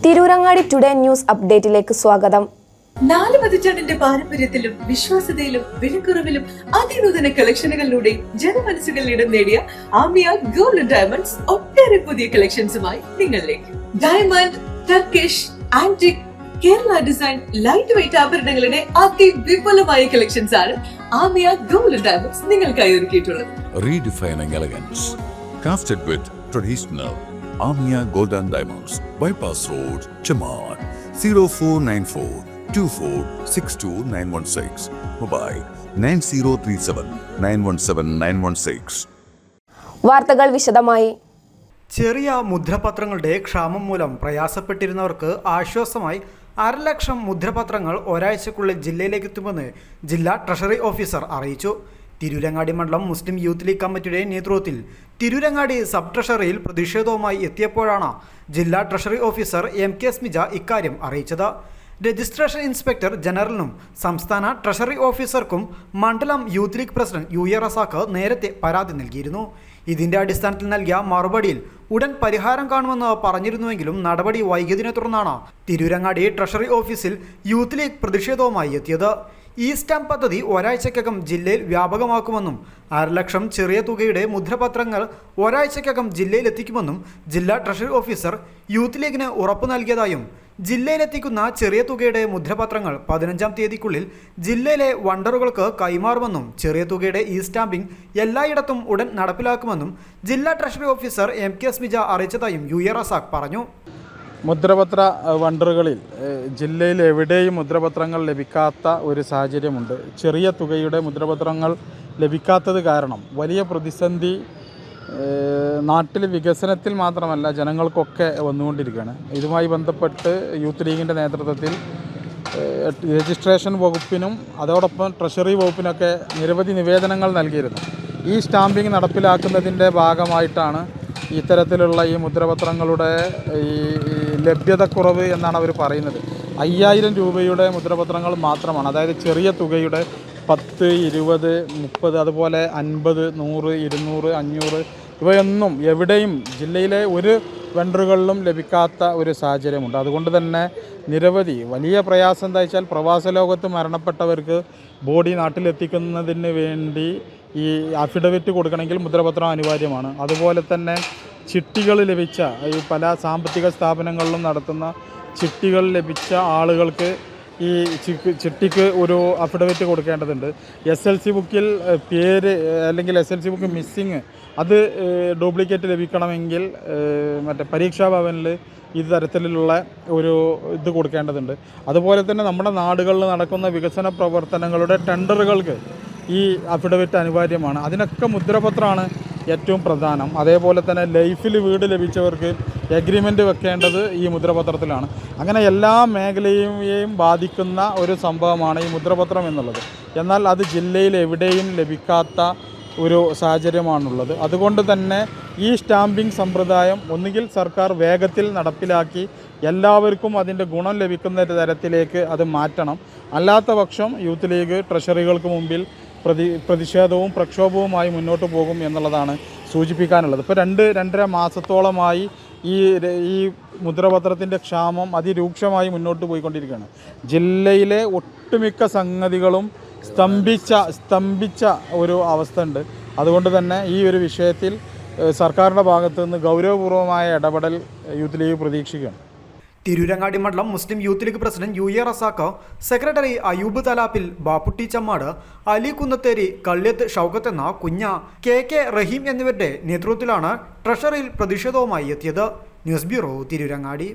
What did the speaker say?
Tirurangadi today news അപ്ഡേറ്റിലേക്ക് സ്വാഗതം. 4 പതിറ്റാണ്ടിന്റെ പാരമ്പര്യത്തിലും വിശ്വാസ്യതയിലും വിലക്കുറവിലും അതിനൂതന കളക്ഷനുകളിലൂടെ ജനമനസ്സുകളിൽ ഇടം നേടിയ ആമിയ ഗോൾഡ് ആൻഡ് ഡയമണ്ട്സ് ഒട്ടേറെ പുതിയ കളക്ഷൻസുമായി നിങ്ങളിലേക്ക്. Diamond, Turkish, antique, Kerala design, light weight ആഭരണങ്ങളുടെ അതിവിപുലമായ കളക്ഷൻസ് ആണ് ആമിയ ഗോൾഡ് ആൻഡ് ഡയമണ്ട്സ് നിങ്ങൾക്കായി ഒരുക്കിയിട്ടുള്ളത്. Redefining elegance, crafted with traditional Amia Gold and Diamonds, Bypass Road, Chaman, 0494 2462 Mobile 9037 917 916. വാർത്തകൾ വിശദമായി. ചെറിയ മുദ്രപത്രങ്ങളുടെ ക്ഷാമം മൂലം പ്രയാസപ്പെട്ടിരുന്നവർക്ക് ആശ്വാസമായി 1,00,000 മുദ്രപത്രങ്ങൾ ഒരാഴ്ചക്കുള്ളിൽ ജില്ലയിലേക്ക് എത്തുമെന്ന് ജില്ലാ ട്രഷറി ഓഫീസർ അറിയിച്ചു. തിരൂരങ്ങാടി മണ്ഡലം മുസ്ലിം യൂത്ത് ലീഗ് കമ്മിറ്റിയുടെ നേതൃത്വത്തിൽ തിരൂരങ്ങാടി സബ് ട്രഷറിയിൽ പ്രതിഷേധവുമായി എത്തിയപ്പോഴാണ് ജില്ലാ ട്രഷറി ഓഫീസർ MK സ്മിജ ഇക്കാര്യം അറിയിച്ചത്. രജിസ്ട്രേഷൻ ഇൻസ്പെക്ടർ ജനറലിനും സംസ്ഥാന ട്രഷറി ഓഫീസർക്കും മണ്ഡലം youth League president UA Razak നേരത്തെ പരാതി നൽകിയിരുന്നു. ഇതിന്റെ അടിസ്ഥാനത്തിൽ നൽകിയ മറുപടിയിൽ ഉടൻ പരിഹാരം കാണുമെന്ന് പറഞ്ഞിരുന്നുവെങ്കിലും നടപടി വൈകിയതിനെ തുടർന്നാണ് തിരൂരങ്ങാടി ട്രഷറി ഓഫീസിൽ യൂത്ത് ലീഗ് പ്രതിഷേധവുമായി എത്തിയത്. ഈ സ്റ്റാമ്പ് പദ്ധതി ഒരാഴ്ചക്കകം ജില്ലയിൽ വ്യാപകമാക്കുമെന്നും 1,00,000 ചെറിയ തുകയുടെ മുദ്രപത്രങ്ങൾ ഒരാഴ്ചക്കകം ജില്ലയിൽ എത്തിക്കുമെന്നും ജില്ലാ ട്രഷറി ഓഫീസർ യൂത്ത് ലീഗിന് ഉറപ്പു നൽകിയതായും ജില്ലയിലെത്തിക്കുന്ന ചെറിയ തുകയുടെ മുദ്രപത്രങ്ങൾ 15-ാം തീയതിക്കുള്ളിൽ ജില്ലയിലെ വണ്ടറുകൾക്ക് കൈമാറുമെന്നും ചെറിയ തുകയുടെ ഈ സ്റ്റാമ്പിംഗ് എല്ലായിടത്തും ഉടൻ നടപ്പിലാക്കുമെന്നും ജില്ലാ ട്രഷറി ഓഫീസർ MK സ്മിജ അറിയിച്ചതായും UA റസാഖ് പറഞ്ഞു. മുദ്രപത്ര വണ്ടറുകളിൽ ജില്ലയിൽ എവിടെയും മുദ്രപത്രങ്ങൾ ലഭിക്കാത്ത ഒരു സാഹചര്യമുണ്ട്. ചെറിയ തുകയുടെ മുദ്രപത്രങ്ങൾ ലഭിക്കാത്തത് കാരണം വലിയ പ്രതിസന്ധി നാട്ടിൽ വികസനത്തിൽ മാത്രമല്ല ജനങ്ങൾക്കൊക്കെ വന്നുകൊണ്ടിരിക്കുകയാണ്. ഇതുമായി ബന്ധപ്പെട്ട് യൂത്ത് ലീഗിൻ്റെ നേതൃത്വത്തിൽ രജിസ്ട്രേഷൻ വകുപ്പിനും അതോടൊപ്പം ട്രഷറി വകുപ്പിനൊക്കെ നിരവധി നിവേദനങ്ങൾ നൽകിയിരുന്നു. ഈ സ്റ്റാമ്പിംഗ് നടപ്പിലാക്കുന്നതിൻ്റെ ഭാഗമായിട്ടാണ് ഇത്തരത്തിലുള്ള ഈ മുദ്രപത്രങ്ങളുടെ ഈ ലഭ്യതക്കുറവ് എന്നാണ് അവർ പറയുന്നത്. 5,000 രൂപയുടെ മുദ്രപത്രങ്ങൾ മാത്രമാണ്, അതായത് ചെറിയ തുകയുടെ 10, 20, 30 അതുപോലെ 50, 100, 200, 500 ഇവയൊന്നും എവിടെയും ജില്ലയിലെ ഒരു വെണ്ടറുകളിലും ലഭിക്കാത്ത ഒരു സാഹചര്യമുണ്ട്. അതുകൊണ്ട് തന്നെ നിരവധി വലിയ പ്രയാസം എന്താ വെച്ചാൽ പ്രവാസ ലോകത്ത് മരണപ്പെട്ടവർക്ക് ബോഡി നാട്ടിലെത്തിക്കുന്നതിന് വേണ്ടി ഈ അഫിഡവിറ്റ് കൊടുക്കണമെങ്കിൽ മുദ്രപത്രം അനിവാര്യമാണ്. അതുപോലെ തന്നെ ചിട്ടികൾ ലഭിച്ച ഈ പല സാമ്പത്തിക സ്ഥാപനങ്ങളിലും നടത്തുന്ന ചിട്ടികൾ ലഭിച്ച ആളുകൾക്ക് ഈ ചിട്ടിക്ക് ഒരു അഫിഡവിറ്റ് കൊടുക്കേണ്ടതുണ്ട്. SLC ബുക്കിൽ പേര് അല്ലെങ്കിൽ SLC ബുക്ക് മിസ്സിങ് അത് ഡ്യൂപ്ലിക്കേറ്റ് ലഭിക്കണമെങ്കിൽ പരീക്ഷാ ഭവനിൽ ഇത് തരത്തിലുള്ള ഒരു ഇത് കൊടുക്കേണ്ടതുണ്ട്. അതുപോലെ തന്നെ നമ്മുടെ നാടുകളിൽ നടക്കുന്ന വികസന പ്രവർത്തനങ്ങളുടെ ടെൻഡറുകൾക്ക് ഈ അഫിഡവിറ്റ് അനിവാര്യമാണ്. അതിനൊക്കെ മുദ്രപത്രമാണ് ഏറ്റവും പ്രധാനം. അതേപോലെ തന്നെ ലൈഫിൽ വീട് ലഭിച്ചവർക്ക് എഗ്രിമെൻ്റ് വെക്കേണ്ടത് ഈ മുദ്രപത്രത്തിലാണ്. അങ്ങനെ എല്ലാ മേഖലയെയും ബാധിക്കുന്ന ഒരു സംഭവമാണ് ഈ മുദ്രപത്രം എന്നുള്ളത്. എന്നാൽ അത് ജില്ലയിൽ എവിടെയും ലഭിക്കാത്ത ഒരു സാഹചര്യമാണുള്ളത്. അതുകൊണ്ട് തന്നെ ഈ സ്റ്റാമ്പിംഗ് സമ്പ്രദായം ഒന്നുകിൽ സർക്കാർ വേഗത്തിൽ നടപ്പിലാക്കി എല്ലാവർക്കും അതിൻ്റെ ഗുണം ലഭിക്കുന്ന തരത്തിലേക്ക് അത് മാറ്റണം. അല്ലാത്ത പക്ഷം യൂത്ത് ലീഗ് ട്രഷറികൾക്ക് മുമ്പിൽ പ്രതിഷേധവും പ്രക്ഷോഭവുമായി മുന്നോട്ട് പോകും എന്നുള്ളതാണ് സൂചിപ്പിക്കാനുള്ളത്. ഇപ്പോൾ 2-2.5 മാസത്തോളമായി ഈ മുദ്രപത്രത്തിൻ്റെ ക്ഷാമം അതിരൂക്ഷമായി മുന്നോട്ട് പോയിക്കൊണ്ടിരിക്കുകയാണ്. ജില്ലയിലെ ഒട്ടുമിക്ക സംഗതികളും സ്തംഭിച്ച ഒരു അവസ്ഥ ഉണ്ട്. അതുകൊണ്ട് തന്നെ ഈ ഒരു വിഷയത്തിൽ സർക്കാരിൻ്റെ ഭാഗത്തു നിന്ന് ഗൗരവപൂർവമായ ഇടപെടൽ യൂത്ത് ലീഗ് പ്രതീക്ഷിക്കുകയാണ്. തിരൂരങ്ങാടി മണ്ഡലം Muslim Youth League president UA Razak, secretary Ayub Thalappil, Bapputty Chemmad, Ali Kunnatheri, Kalliyath Shoukath എന്ന കുഞ്ഞ, KK റഹീം എന്നിവരുടെ നേതൃത്വത്തിലാണ് ട്രഷറിയിൽ പ്രതിഷേധവുമായി എത്തിയത്. News bureau, Tirurangadi.